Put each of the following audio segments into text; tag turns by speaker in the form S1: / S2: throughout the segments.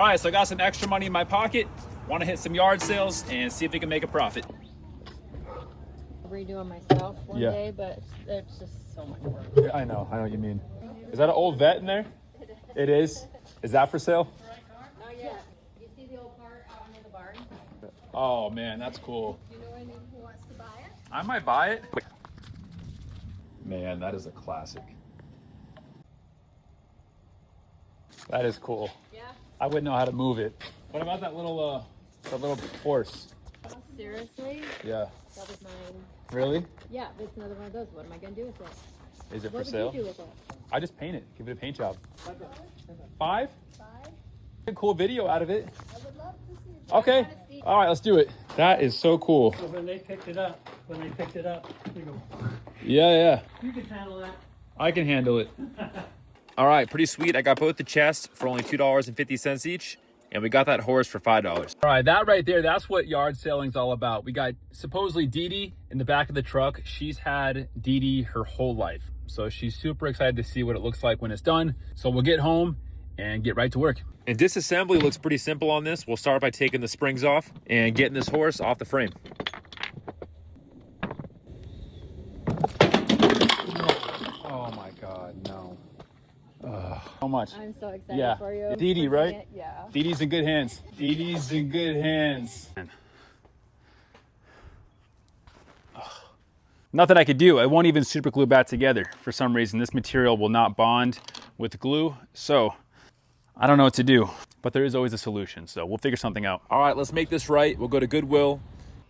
S1: All right, so I got some extra money in my pocket. Want to hit some yard sales and see if we can make a profit.
S2: Redoing myself one day, but it's just so much work.
S1: Yeah, I know what you mean. Is that an old vet in there? It is. Is that for sale?
S2: Not yet. You see the old part out near the barn?
S1: Oh man, that's cool.
S2: Do you know anyone who wants to buy it?
S1: I might buy it. Man, that is a classic. That is cool.
S2: Yeah.
S1: I wouldn't know how to move it. What about that little horse?
S2: Seriously?
S1: Yeah.
S2: That was mine.
S1: Really?
S2: Yeah, but it's another one of those. What am I gonna do with it?
S1: Is it for
S2: What
S1: sale?
S2: would you do with it?
S1: I just paint it. Give it a paint job. $5?
S2: Five?
S1: A cool video out of it.
S2: I would love to see it.
S1: Okay. All right, let's do it. That is so cool.
S3: So when they picked it up, they go,
S1: Yeah.
S3: you can handle that.
S1: I can handle it. All right, pretty sweet. I got both the chests for only $2.50 each, and we got that horse for $5. All right, that right there, that's what yard selling is all about. We got supposedly Deedee in the back of the truck. She's had Deedee her whole life, so she's super excited to see what it looks like when it's done. So we'll get home and get right to work. And disassembly looks pretty simple on this. We'll start by taking the springs off and getting this horse off the frame. Oh my God, no. How much?
S2: I'm so excited for you.
S1: Deedee, right?
S2: Yeah.
S1: Deedee's in good hands. Deedee's in good hands. Nothing I could do. I won't even super glue back together. For some reason, this material will not bond with glue. So I don't know what to do, but there is always a solution. So we'll figure something out. All right, let's make this right. We'll go to Goodwill.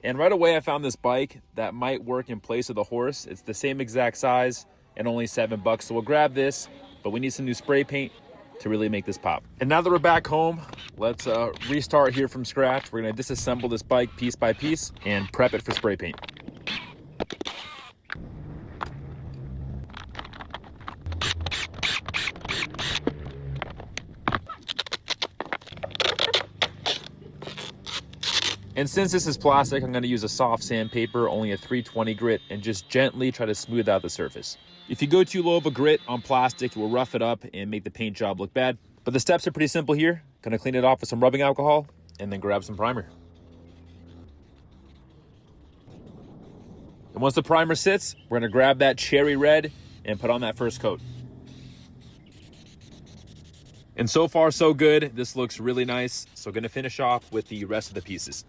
S1: And right away, I found this bike that might work in place of the horse. It's the same exact size and only $7. So we'll grab this, but we need some new spray paint to really make this pop. And now that we're back home, let's restart here from scratch. We're gonna disassemble this bike piece by piece and prep it for spray paint. And since this is plastic, I'm gonna use a soft sandpaper, only a 320 grit, and just gently try to smooth out the surface. If you go too low of a grit on plastic, it will rough it up and make the paint job look bad. But the steps are pretty simple here. Gonna clean it off with some rubbing alcohol and then grab some primer. And once the primer sits, we're gonna grab that cherry red and put on that first coat. And so far, so good. This looks really nice. So gonna finish off with the rest of the pieces.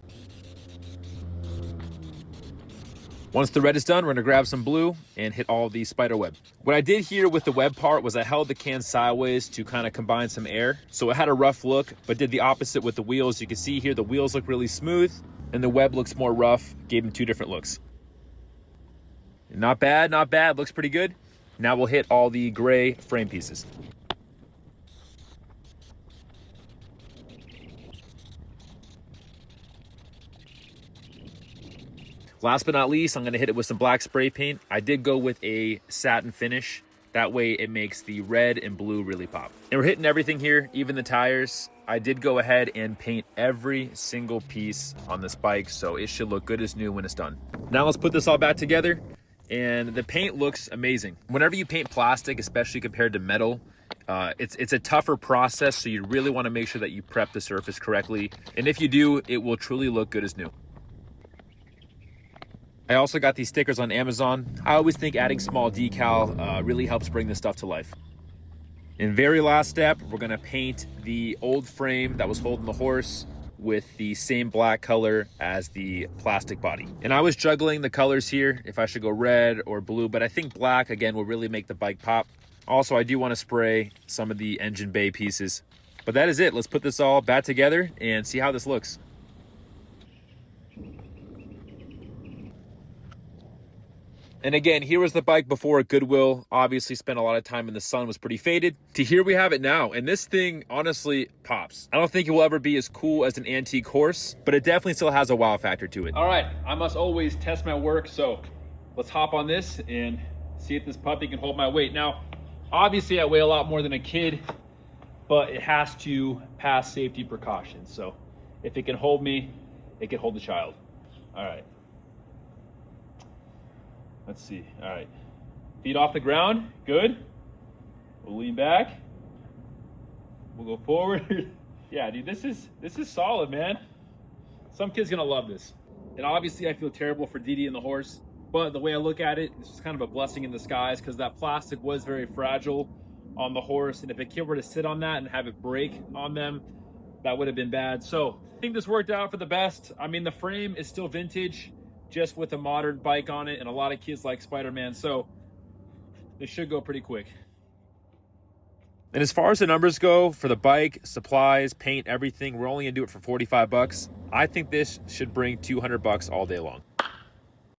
S1: Once the red is done, we're gonna grab some blue and hit all the spider web. What I did here with the web part was I held the can sideways to kind of combine some air. So it had a rough look, but did the opposite with the wheels. You can see here, the wheels look really smooth and the web looks more rough. Gave them two different looks. Not bad, not bad. Looks pretty good. Now we'll hit all the gray frame pieces. Last but not least, I'm gonna hit it with some black spray paint. I did go with a satin finish. That way it makes the red and blue really pop. And we're hitting everything here, even the tires. I did go ahead and paint every single piece on this bike, so it should look good as new when it's done. Now let's put this all back together, and the paint looks amazing. Whenever you paint plastic, especially compared to metal, it's a tougher process, so you really wanna make sure that you prep the surface correctly. And if you do, it will truly look good as new. I also got these stickers on Amazon. I always think adding small decal really helps bring this stuff to life. And very last step, we're gonna paint the old frame that was holding the horse with the same black color as the plastic body. And I was juggling the colors here, if I should go red or blue, but I think black, again, will really make the bike pop. Also, I do wanna spray some of the engine bay pieces. But that is it. Let's put this all back together and see how this looks. And again, here was the bike before at Goodwill. Obviously spent a lot of time in the sun, was pretty faded. To here we have it now. And this thing honestly pops. I don't think it will ever be as cool as an antique horse, but it definitely still has a wow factor to it. All right, I must always test my work. So let's hop on this and see if this puppy can hold my weight. Now, obviously I weigh a lot more than a kid, but it has to pass safety precautions. So if it can hold me, it can hold the child. All right. Let's see. All right. Feet off the ground. Good. We'll lean back. We'll go forward. Yeah, dude, this is solid, man. Some kid's gonna love this. And obviously I feel terrible for Deedee and the horse, but the way I look at it, this is kind of a blessing in disguise because that plastic was very fragile on the horse, and if a kid were to sit on that and have it break on them, that would have been bad. So I think this worked out for the best. I mean, the frame is still vintage, just with a modern bike on it, and a lot of kids like Spider-Man, so this should go pretty quick. And as far as the numbers go, for the bike, supplies, paint, everything, we're only gonna do it for 45 bucks. I think this should bring 200 bucks all day long.